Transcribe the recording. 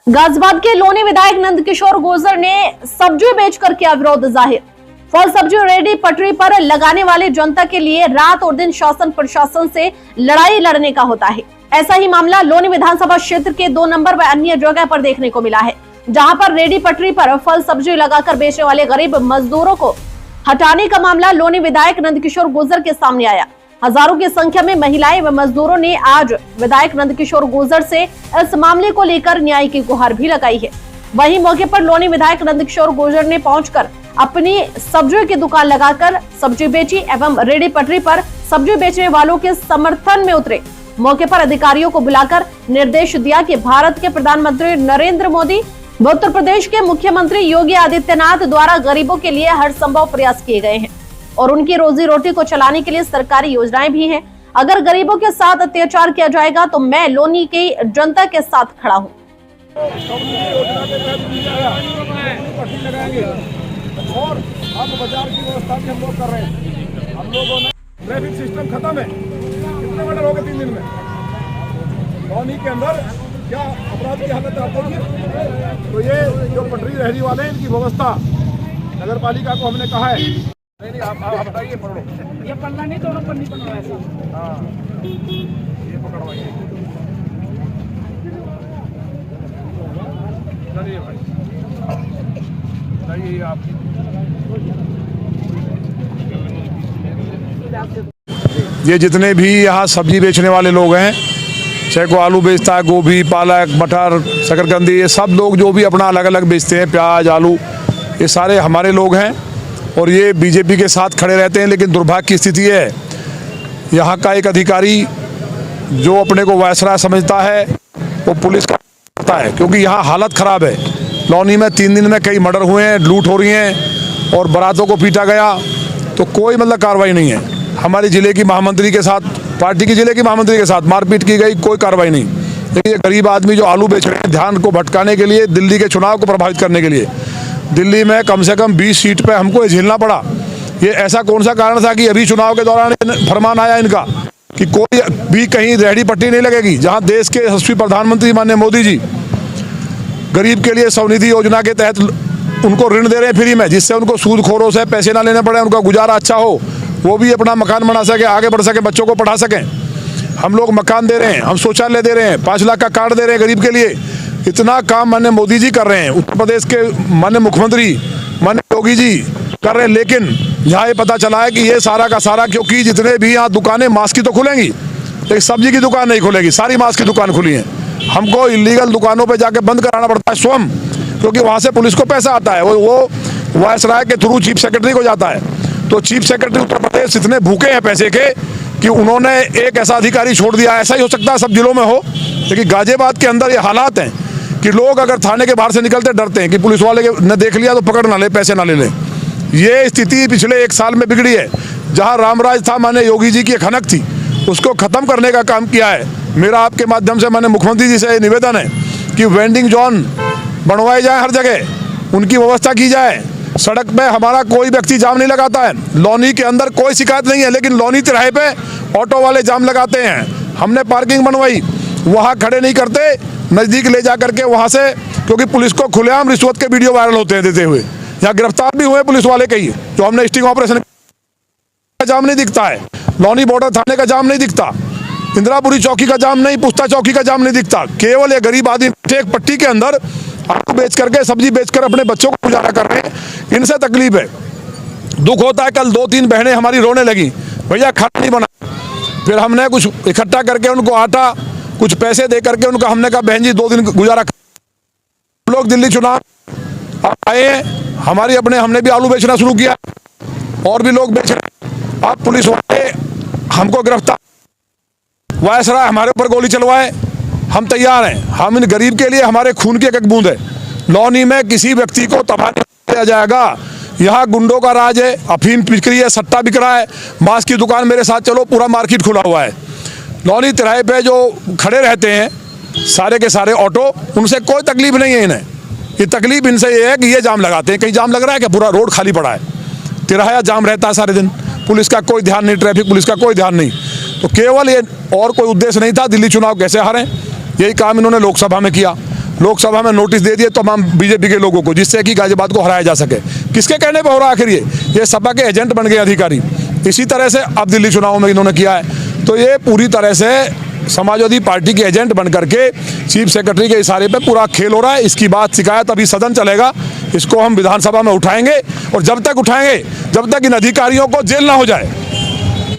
गाजियाबाद के लोनी विधायक नंदकिशोर गुर्जर ने सब्जी बेचकर किया विरोध जाहिर। फल सब्जी रेडी पटरी पर लगाने वाले जनता के लिए रात और दिन शासन प्रशासन से लड़ाई लड़ने का होता है। ऐसा ही मामला लोनी विधानसभा क्षेत्र के 2 नंबर व अन्य जगह पर देखने को मिला है, जहां पर रेडी पटरी पर फल सब्जी लगाकर बेचने वाले गरीब मजदूरों को हटाने का मामला लोनी विधायक नंदकिशोर गुर्जर के सामने आया। हजारों की संख्या में महिलाएं व मजदूरों ने आज विधायक नंदकिशोर गुर्जर से इस मामले को लेकर न्याय की गुहार भी लगाई है। वहीं मौके पर लोनी विधायक नंदकिशोर गुर्जर ने पहुंचकर अपनी सब्जियों की दुकान लगाकर सब्जी बेची एवं रेडी पटरी पर सब्जी बेचने वालों के समर्थन में उतरे। मौके पर अधिकारियों को बुलाकर निर्देश दिया कि भारत के प्रधानमंत्री नरेंद्र मोदी व उत्तर प्रदेश के मुख्यमंत्री योगी आदित्यनाथ द्वारा गरीबों के लिए हर संभव प्रयास किए गए हैं और उनकी रोजी रोटी को चलाने के लिए सरकारी योजनाएं भी हैं। अगर गरीबों के साथ अत्याचार किया जाएगा तो मैं लोनी की जनता के साथ खड़ा हूं। और अब बाजार की व्यवस्था भी हम लोग कर रहे हैं। हम लोगों ने ट्रैफिक सिस्टम खत्म है। कितने मर्डर हो गए 3 दिन में लोनी के अंदर? क्या अपराध की हालत आते हैं? तो ये जो पटरी रेहड़ी वाले हैं, इनकी व्यवस्था नगर पालिका को हमने कहा है। नहीं आप बताइए, पढ़ो। ये पन्ना नहीं, दोनों पन्नी पकड़ो ऐसा। हाँ, ये पकड़वाइए। चलिए भाई, बताइए आप। ये जितने भी यहाँ सब्जी बेचने वाले लोग हैं, चाहे को आलू बेचता है, गोभी, पालक, मटर, शकरकंदी, ये सब लोग जो भी अपना अलग अलग बेचते हैं, प्याज, आलू, ये सारे हमारे लोग हैं और ये बीजेपी के साथ खड़े रहते हैं। लेकिन दुर्भाग्य की स्थिति है, यहाँ का एक अधिकारी जो अपने को वायसराय समझता है वो पुलिस का करता है, क्योंकि यहाँ हालत ख़राब है। लोनी में 3 दिन में कई मर्डर हुए हैं, लूट हो रही हैं और बारातों को पीटा गया, तो कोई मतलब कार्रवाई नहीं है। हमारे ज़िले की महामंत्री के साथ, पार्टी की ज़िले की महामंत्री के साथ मारपीट की गई, कोई कार्रवाई नहीं। लेकिन ये गरीब आदमी जो आलू बेच रहे हैं, ध्यान को भटकाने के लिए, दिल्ली के चुनाव को प्रभावित करने के लिए, दिल्ली में कम से कम 20 सीट पे हमको ये झेलना पड़ा। ये ऐसा कौन सा कारण था कि अभी चुनाव के दौरान फरमान आया इनका कि कोई भी कहीं रेहड़ी पट्टी नहीं लगेगी, जहां देश के यशस्वी प्रधानमंत्री माननीय मोदी जी गरीब के लिए स्वनिधि योजना के तहत उनको ऋण दे रहे हैं फ्री में, जिससे उनको सूदखोरों से पैसे ना लेने पड़े, उनका गुजारा अच्छा हो, वो भी अपना मकान बना सके, आगे बढ़ सके, बच्चों को पढ़ा सकें। हम लोग मकान दे रहे हैं, हम शौचालय दे रहे हैं, 5 लाख का कार्ड दे रहे हैं गरीब के लिए। इतना काम माननीय मोदी जी कर रहे हैं, उत्तर प्रदेश के माननीय मुख्यमंत्री माननीय योगी जी कर रहे हैं। लेकिन यहाँ ये पता चला है कि ये सारा का सारा, क्योंकि जितने भी यहाँ दुकानें मास्क की तो खुलेंगी, लेकिन सब्जी की दुकान नहीं खुलेगी, सारी मास्क की दुकान खुली है। हमको इलीगल दुकानों पे जाके बंद कराना पड़ता है स्वयं, क्योंकि वहाँ से पुलिस को पैसा आता है, वो वायसराय के थ्रू चीफ सेक्रेटरी को जाता है। तो चीफ सेक्रेटरी उत्तर प्रदेश इतने भूखे हैं पैसे के कि उन्होंने एक ऐसा अधिकारी छोड़ दिया। ऐसा ही हो सकता है सब जिलों में हो, लेकिन गाजियाबाद के अंदर ये हालात हैं कि लोग अगर थाने के बाहर से निकलते डरते हैं कि पुलिस वाले ने देख लिया तो पकड़ ना ले, पैसे ना ले लें। ये स्थिति पिछले 1 साल में बिगड़ी है। जहां रामराज था, माने योगी जी की एक हनक थी, उसको खत्म करने का काम किया है। मेरा आपके माध्यम से माने मुख्यमंत्री जी से निवेदन है कि वेंडिंग जोन बनवाए जाए, हर जगह उनकी व्यवस्था की जाए। सड़क पे हमारा कोई व्यक्ति जाम नहीं लगाता है, लोनी के अंदर कोई शिकायत नहीं है, लेकिन लोनी तिराहे पे ऑटो वाले जाम लगाते हैं। हमने पार्किंग बनवाई, वहाँ खड़े नहीं करते, नज़दीक ले जा करके वहाँ से, क्योंकि पुलिस को खुलेआम रिश्वत के वीडियो वायरल होते हैं देते हुए। यहाँ गिरफ्तार भी हुए पुलिस वाले कई, जो हमने स्टिंग ऑपरेशन का जाम नहीं दिखता है, लोनी बॉर्डर थाने का जाम नहीं दिखता, इंदिरापुरी चौकी का जाम नहीं, पुस्ता चौकी का जाम नहीं दिखता। केवल ये गरीब आदमी एक पट्टी के अंदर आलू बेच करके, सब्जी बेचकर अपने बच्चों को गुजारा कर रहे हैं, इनसे तकलीफ है। दुख होता है। कल 2-3 बहनें हमारी रोने लगी, भैया खाना नहीं बना। फिर हमने कुछ इकट्ठा करके उनको आटा, कुछ पैसे दे करके उनका हमने कहा बहन जी 2 दिन गुजारा। लोग दिल्ली चुनाव आए हैं, हमारी अपने हमने भी आलू बेचना शुरू किया और भी लोग बेच रहे। अब पुलिस वाले हमको गिरफ्तार, वायसराय हमारे ऊपर गोली चलवाए, हम तैयार हैं। हम इन गरीब के लिए, हमारे खून की एक बूंद है। लोनी में किसी व्यक्ति को तबाह नहीं किया जाएगा। यहाँ गुंडों का राज है, अफीम बिक रही है, सट्टा बिक रहा है, मांस की दुकान मेरे साथ चलो, पूरा मार्केट खुला हुआ है। लोनी तिराहे पे जो खड़े रहते हैं सारे के सारे ऑटो, उनसे कोई तकलीफ नहीं है इन्हें। ये तकलीफ इनसे ये है कि ये जाम लगाते हैं। कहीं जाम लग रहा है क्या? पूरा रोड खाली पड़ा है, तिराहा जाम रहता है सारे दिन, पुलिस का कोई ध्यान नहीं, ट्रैफिक पुलिस का कोई ध्यान नहीं। तो केवल ये, और कोई उद्देश्य नहीं था दिल्ली चुनाव कैसे हारें, यही काम इन्होंने लोकसभा में किया। लोकसभा में नोटिस दे दिए तमाम बीजेपी के लोगों को, जिससे कि गाजियाबाद को हराया जा सके। किसके कहने पर हो रहा है आखिर ये सपा के एजेंट बन गए अधिकारी। इसी तरह से अब दिल्ली चुनाव में इन्होंने किया है। तो ये पूरी तरह से समाजवादी पार्टी के एजेंट बन करके चीफ सेक्रेटरी के इशारे पे पूरा खेल हो रहा है। इसकी बात शिकायत अभी सदन चलेगा, इसको हम विधानसभा में उठाएंगे, और जब तक उठाएंगे जब तक इन अधिकारियों को जेल ना हो जाए